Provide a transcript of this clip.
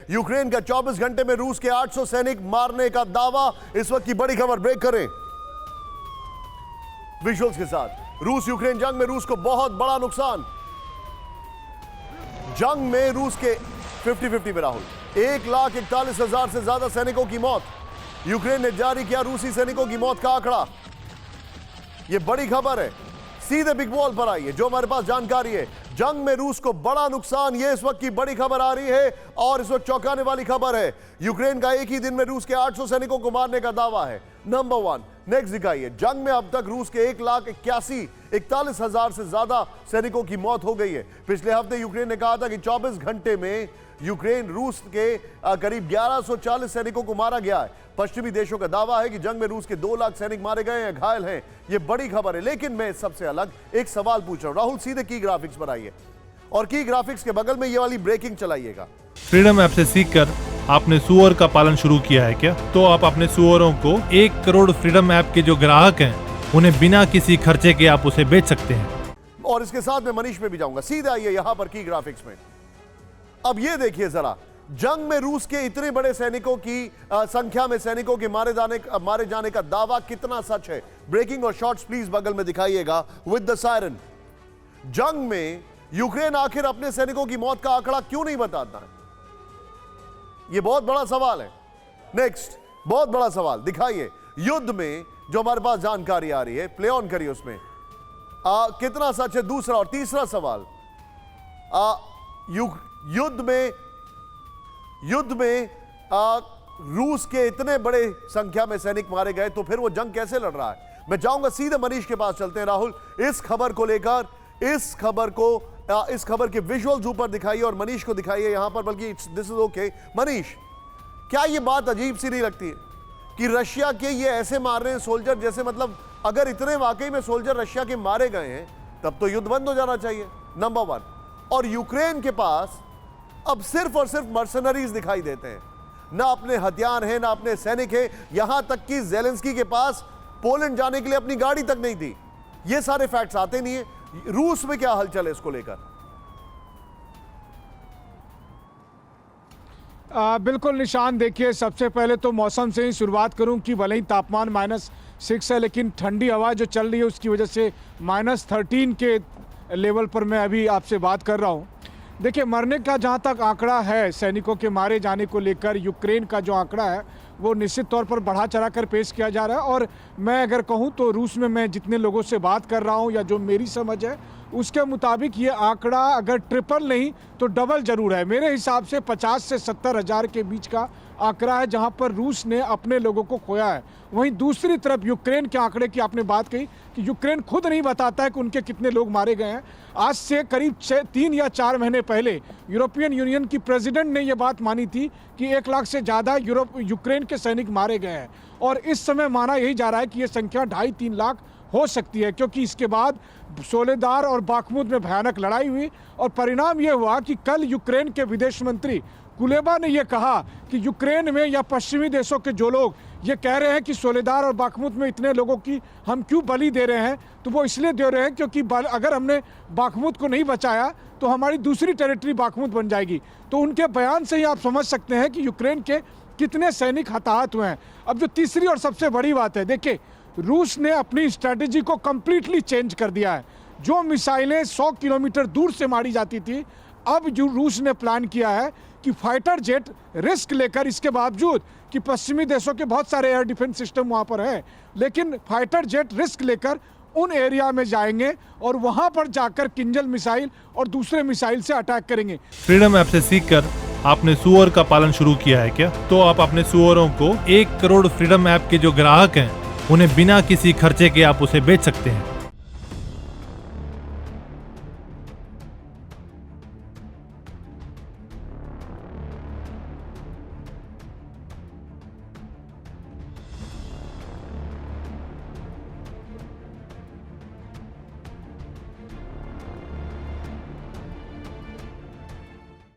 Ukraine का 24 घंटे में रूस के 800 सैनिक मारने का दावा। इस वक्त की बड़ी खबर, ब्रेक करें विजुअल्स के साथ। रूस यूक्रेन जंग में रूस को बहुत बड़ा नुकसान। जंग में रूस के 50-50 में राहुल 1,41,000 से ज्यादा सैनिकों की मौत। यूक्रेन ने जारी किया रूसी सैनिकों की मौत का आंकड़ा। यह बड़ी खबर है, सीधे बिग वॉल पर आई है जो हमारे पास जानकारी है। जंग में रूस को बड़ा नुकसान, यह इस वक्त की बड़ी खबर आ रही है और इस वक्त चौंकाने वाली खबर है। यूक्रेन का एक ही दिन में रूस के 800 सैनिकों को मारने का दावा है। नंबर 1 नेक्स्ट दिखाइए। जंग में अब तक रूस के 1,41,000 से ज्यादा सैनिकों की मौत हो गई है। पिछले हफ्ते यूक्रेन ने कहा था कि 24 घंटे में यूक्रेन रूस के करीब 1140 सैनिकों को मारा गया है। पश्चिमी देशों का दावा है कि जंग में रूस के 2 लाख सैनिक मारे गए हैं, घायल हैं। यह बड़ी खबर है, लेकिन मैं सबसे अलग एक सवाल पूछ रहा हूं। राहुल सीधे की ग्राफिक्स पर आइए और की ग्राफिक्स के बगल में ये वाली ब्रेकिंग चलाइएगा। फ्रीडम ऐप से सीखकर आपने सुअर का पालन शुरू किया है क्या? तो आप अपने सुअरों को 1 करोड़ फ्रीडम ऐप के जो ग्राहक हैं उन्हें बिना किसी खर्चे के आप उसे बेच सकते हैं। और इसके साथ मैं मनीष पे भी जाऊंगा। सीधे आइए यहां पर की ग्राफिक्स में। अब ये देखिए जरा, जंग में रूस के इतने बड़े सैनिकों की संख्या में सैनिकों के मारे जाने का दावा कितना सच है। ब्रेकिंग और शॉट्स प्लीज बगल में दिखाइएगा विद द सायरन। जंग में यूक्रेन आखिर अपने सैनिकों की मौत का आंकड़ा क्यों नहीं बताता है? यह बहुत बड़ा सवाल है। नेक्स्ट बहुत बड़ा सवाल दिखाइए। युद्ध में जो हमारे पास जानकारी आ रही है, प्ले ऑन करिए उसमें, कितना सच है? दूसरा और तीसरा सवाल, युद्ध में रूस के इतने बड़े संख्या में सैनिक मारे गए तो फिर वो जंग कैसे लड़ रहा है? मैं जाऊंगा सीधे मनीष के पास, चलते हैं राहुल। इस खबर को लेकर इस खबर के विजुअल्स ऊपर दिखाइए और मनीष को दिखाइए यहां पर, बल्कि दिस इज ओके। मनीष, क्या ये बात अजीब सी नहीं लगती है कि रशिया के ये ऐसे मार रहे हैं सोल्जर, जैसे मतलब अगर इतने वाकई में सोल्जर रशिया के मारे गए हैं तब तो युद्ध बंद हो जाना चाहिए, नंबर 1। और यूक्रेन के पास अब सिर्फ और सिर्फ मर्सनरीज दिखाई देते हैं, ना अपने हथियार हैं, ना अपने सैनिक हैं। यहां तक कि ज़ेलेंस्की के पास पोलैंड जाने के लिए अपनी गाड़ी तक नहीं थी। ये सारे फैक्ट्स आते नहीं है। रूस में क्या हलचल है इसको लेकर? बिल्कुल निशान, देखिए सबसे पहले तो मौसम से ही शुरुआत करूं कि भले ही तापमान -6 है, लेकिन ठंडी हवा जो चल रही है उसकी वजह से -13 के लेवल पर मैं अभी आपसे बात कर रहा हूं। देखिए, मरने का जहां तक आंकड़ा है सैनिकों के मारे जाने को लेकर, यूक्रेन का जो आंकड़ा है वो निश्चित तौर पर बढ़ा चढ़ा कर पेश किया जा रहा है। और मैं अगर कहूं तो रूस में मैं जितने लोगों से बात कर रहा हूं या जो मेरी समझ है उसके मुताबिक ये आंकड़ा अगर ट्रिपल नहीं तो डबल जरूर है। मेरे हिसाब से 50 से 70 हज़ार के बीच का आंकड़ा है जहां पर रूस ने अपने लोगों को खोया है। वहीं दूसरी तरफ यूक्रेन के आंकड़े की आपने बात कही कि यूक्रेन खुद नहीं बताता है कि उनके कितने लोग मारे गए हैं। आज से करीब 3 या 4 महीने पहले यूरोपियन यूनियन की प्रेसिडेंट ने यह बात मानी थी कि 1 लाख से ज़्यादा यूक्रेन के सैनिक मारे गए हैं। और इस समय माना यही जा रहा है कि यह संख्या 2.5-3 लाख हो सकती है, क्योंकि इसके बाद सोलेदार और बाखमुत में भयानक लड़ाई हुई और परिणाम यह हुआ कि कल यूक्रेन के विदेश मंत्री कुलेबा ने यह कहा कि यूक्रेन में या पश्चिमी देशों के जो लोग ये कह रहे हैं कि सोलेदार और बाखमुत में इतने लोगों की हम क्यों बलि दे रहे हैं, तो वो इसलिए दे रहे हैं क्योंकि अगर हमने बाखमुत को नहीं बचाया तो हमारी दूसरी टेरिटरी बाखमुत बन जाएगी। तो उनके बयान से ही आप समझ सकते हैं कि यूक्रेन के कितने सैनिक हताहत हुए हैं। अब जो तीसरी और सबसे बड़ी बात है, देखिए रूस ने अपनी स्ट्रैटेजी को कंप्लीटली चेंज कर दिया है। जो मिसाइलें 100 किलोमीटर दूर से मारी जाती थी, अब जो रूस ने प्लान किया है कि फाइटर जेट रिस्क लेकर, इसके बावजूद कि पश्चिमी देशों के बहुत सारे एयर डिफेंस सिस्टम वहां पर है, लेकिन फाइटर जेट रिस्क लेकर उन एरिया में जाएंगे और वहां पर जाकर किंजल मिसाइल और दूसरे मिसाइल से अटैक करेंगे। फ्रीडम ऐप से सीखकर आपने सुअर का पालन शुरू किया है क्या? तो आप अपने सुअरों को 1 करोड़ फ्रीडम ऐप के जो ग्राहक हैं उन्हें बिना किसी खर्चे के आप उसे बेच सकते हैं।